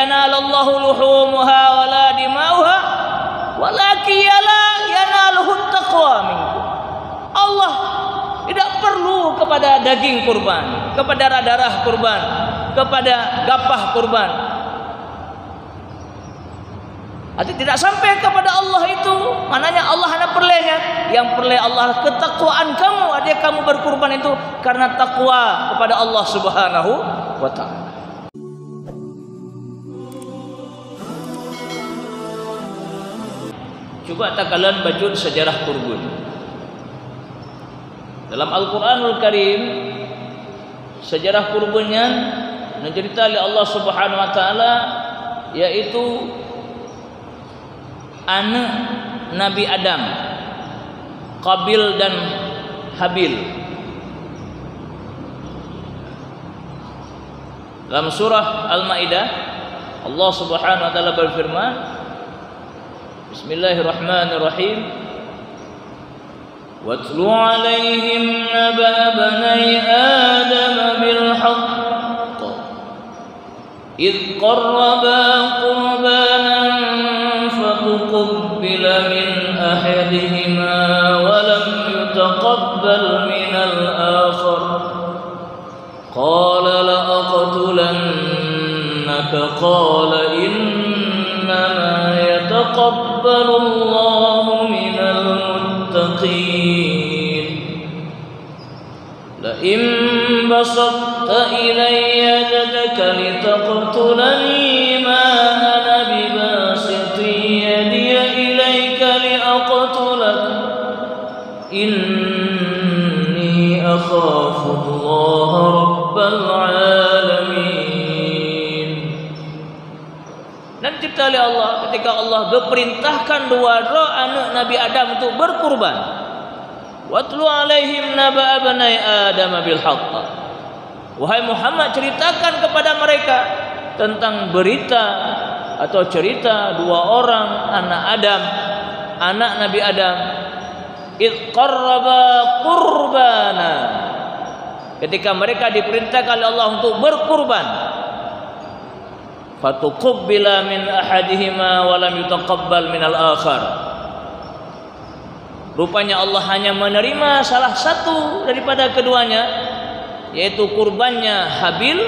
yanalallahu luhumuha wala dima'uha walakin yanaluhut taqwa minkum. Allah tidak perlu kepada daging kurban, kepada darah kurban, kepada gapah kurban. Artinya tidak sampai kepada Allah itu. Maknanya Allah hanya perlehnya. Yang perleh Allah ketakwaan kamu. Artinya kamu berkurban itu karena takwa kepada Allah Subhanahu wa ta'ala. Coba tak kalian baca sejarah kurban. Dalam Al-Quranul Karim, sejarah kurbannya mencerita oleh Allah Subhanahu wa ta'ala, yaitu anak Nabi Adam, Qabil dan Habil. Dalam surah Al-Maidah, Allah Subhanahu wa ta'ala berfirman, Bismillahirrahmanirrahim, وَاتْلُ عَلَيْهِمْ نَبَأَ بَنِي آدَمَ بِالْحَقِّ إِذْ قَرَّبَا قُرْبَانًا فَتُقُبِّلَ مِنْ أَحَدِهِمَا وَلَمْ يُتَقَبَّلْ مِنَ الْآخَرِ قَالَ لَأَقْتُلَنَّكَ قَالَ إِنَّمَا يَتَقَبَّلُ اللَّهُ مِنَ الْمُتَّقِينَ لَئِن بَسَطتَ إِلَيَّ يَدَكَ لِتَقْتُلَنِي مَا أَنَا بِبَاسِطٍ يَدِي إِلَيْكَ لِأَقْتُلَكَ إِنِّي أَخَافُ اللَّهَ رَبَّ الْعَالَمِينَ. Dan cerita oleh Allah ketika Allah berperintahkan dua anak Nabi Adam untuk berkurban. Watlu alaihim naba'a bani Adam bil haqq. Wahai Muhammad, ceritakan kepada mereka tentang berita atau cerita dua orang anak Adam, anak Nabi Adam. Id qarraba qurbana. Ketika mereka diperintahkan oleh Allah untuk berkurban. Fatuqabbala min ahadihima wa lam yutaqabbal min al-akhar. Rupanya Allah hanya menerima salah satu daripada keduanya, yaitu kurbannya Habil,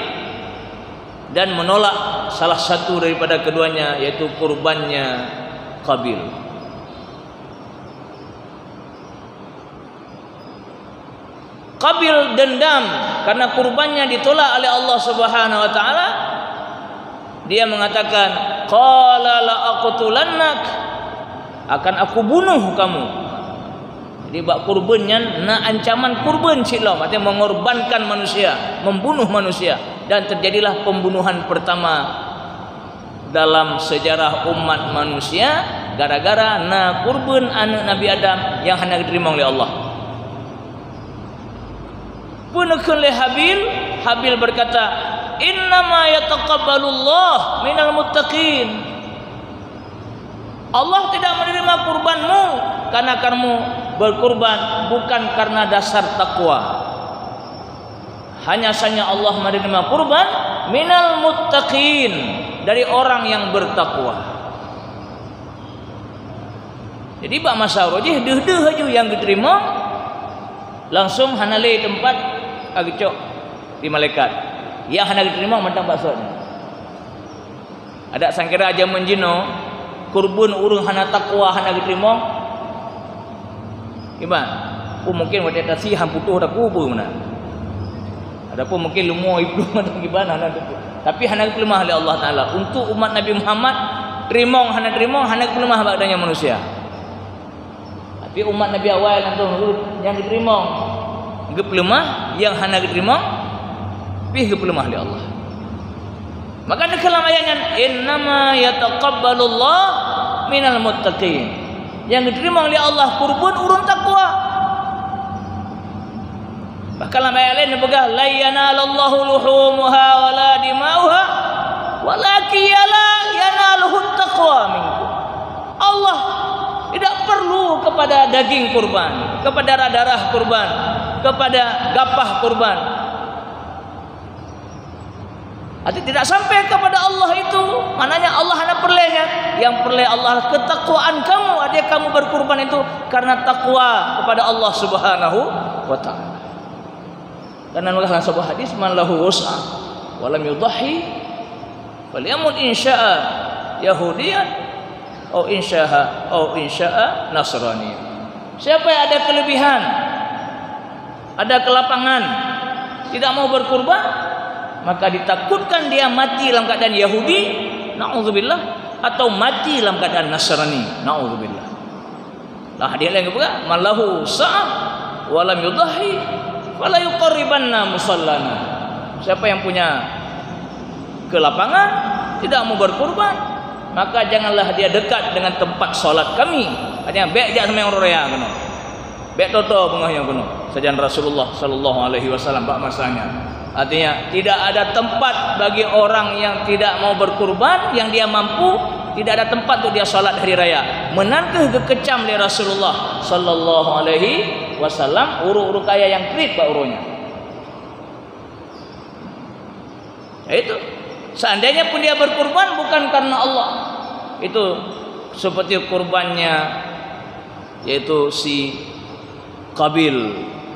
dan menolak salah satu daripada keduanya, yaitu kurbannya Qabil. Qabil dendam karena kurbannya ditolak oleh Allah Subhanahu wa taala. Dia mengatakan, qala la aqtulannak, akan aku bunuh kamu. Jadi bab kurbannya na ancaman kurban silam, artinya mengorbankan manusia, membunuh manusia, dan terjadilah pembunuhan pertama dalam sejarah umat manusia gara-gara na kurban anak Nabi Adam yang hanya diterima oleh Allah. Punukun le Habil berkata, innama yataqabbalullah minal muttaqin. Allah tidak menerima kurbanmu karena kamu berkurban bukan karena dasar takwa. Hanya saja Allah menerima kurban minal muttaqin, dari orang yang bertakwa. Jadi bak masalah je deh aja yang diterima langsung hanale tempat agcok di malaikat. Yang hendak diterima mentang bakso ni. Ada sangkira aja menjino kurban urung hana takwa hendak diterima. Gimana? Mungkin wajah tasi hamputuh dah kubur mana. Adapun mungkin lumo ibu macam gimana hendak. Tapi hendak lemah oleh Allah Taala untuk umat Nabi Muhammad terima hendak lemah badannya manusia. Tapi umat Nabi awal yang diterima gep lemah, yang hendak diterima pih lemah oleh Allah. Maka dalam ayatnya innama yataqabbalullah minal muttaqin, yang diterima oleh Allah kurban urun takwa. Bahkan dalam ayat lain berkata la yanalallahu luhumuha wala dima'uha walakin yanaluhut taqwa minkum. Allah tidak perlu kepada daging kurban, kepada darah kurban, kepada gapah kurban. Artinya tidak sampai kepada Allah itu. yang peroleh Allah ketakwaan kamu. Artinya kamu berkurban itu karena takwa kepada Allah Subhanahu wa taala. Karena dalam sebuah hadis, man lahu wus'a wa lam yudhi falyamut insya'a yahudiyan atau insya'a nasrani. Siapa yang ada kelebihan, ada kelapangan, tidak mau berkurban, maka ditakutkan dia mati dalam keadaan Yahudi, na'udzubillah, atau mati dalam keadaan Nasrani, na'udzubillah. Lah hadis lain juga, man lahu sa'ah wa lam yudhi fala yuqarribanna musallana. Siapa yang punya kelapangan, tidak mau berkurban, maka janganlah dia dekat dengan tempat solat kami. Artinya baik jak sama orang raya kena. Baik toto pengahnya kena. Sajan Rasulullah sallallahu alaihi wasallam bab masanya. Artinya tidak ada tempat bagi orang yang tidak mau berkurban, yang dia mampu, tidak ada tempat untuk dia solat hari raya. Menangkah kekecam oleh Rasulullah sallallahu alaihi wasallam uru-uru kaya yang krit pak urunya. Itu seandainya pun dia berkurban bukan karena Allah, itu seperti kurbannya yaitu si Qabil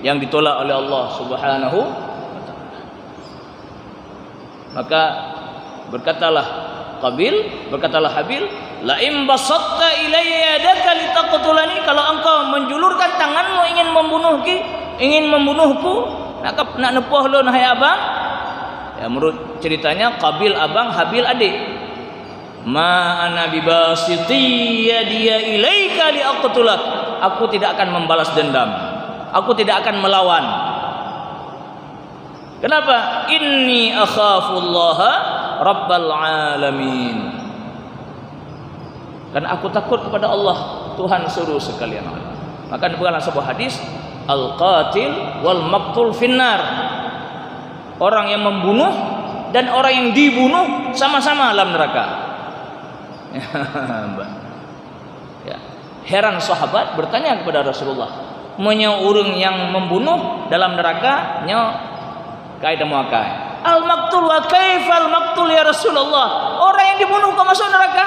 yang ditolak oleh Allah Subhanahu wa taala. Maka berkatalah Qabil, berkatalah Habil, la in basatta ilayya yadaka litaqtulani, kalau engkau menjulurkan tanganmu ingin membunuhku, nak nepuh lun hai abang. Ya, menurut ceritanya Qabil abang, Habil adik. Ma ana bibasiti yadiya ilaika liaqtulak. Aku tidak akan membalas dendam. Aku tidak akan melawan. Kenapa? Inni akhafullaha rabbal alamin. Karena aku takut kepada Allah, Tuhan seluruh sekalian alam. Maka dalam sebuah hadis, al-qatil wal maqtul finnar. Orang yang membunuh dan orang yang dibunuh sama-sama dalam neraka. Ya. Heran sahabat bertanya kepada Rasulullah, "Menya urang yang membunuh dalam neraka nya kai demo kai. Al-maqtul wa kaifal maqtul ya Rasulullah? Orang yang dibunuh kok masuk neraka?"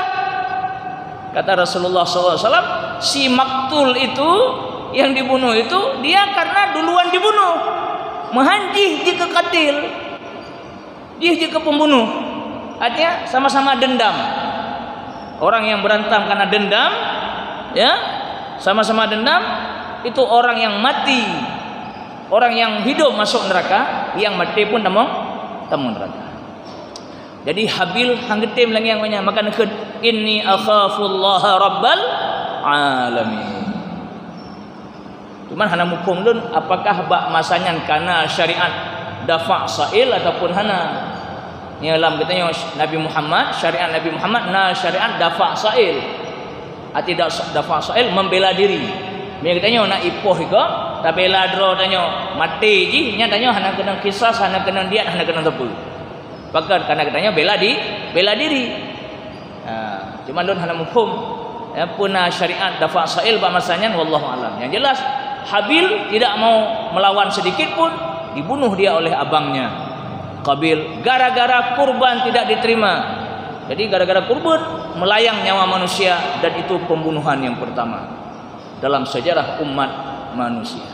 Kata Rasulullah SAW, si maktul itu yang dibunuh itu dia karena duluan dibunuh. Mehanjih jika katil, dia jika pembunuh. Artinya sama-sama dendam. Orang yang berantem karena dendam, ya, sama-sama dendam, itu orang yang mati. Orang yang hidup masuk neraka, yang mati pun temu neraka. Jadi Habil hanggetim lagi yang banyak. Maka inni akhafullaha rabbal alamin. Cuman hana hukum dun apakah bak masanya karena syariat dafa' sa'il ataupun hana. Ni alam katanya Nabi Muhammad, syariat Nabi Muhammad na syariat dafa' sa'il. Arti dafa' sa'il membela diri. Dia katanya nak ipoh iko, tak bela dro tanya mati ji, nya tanya hana kena kisah, hana kena diat, hana kena tepu. Bahkan karena katanya bela diri. Cuman dun hana hukum ya punah syariat dafa' sa'il bak masanya wallahu alam. Yang jelas Habil tidak mau melawan sedikit pun, dibunuh dia oleh abangnya Qabil gara-gara kurban tidak diterima. Jadi gara-gara kurban melayang nyawa manusia, dan itu pembunuhan yang pertama dalam sejarah umat manusia.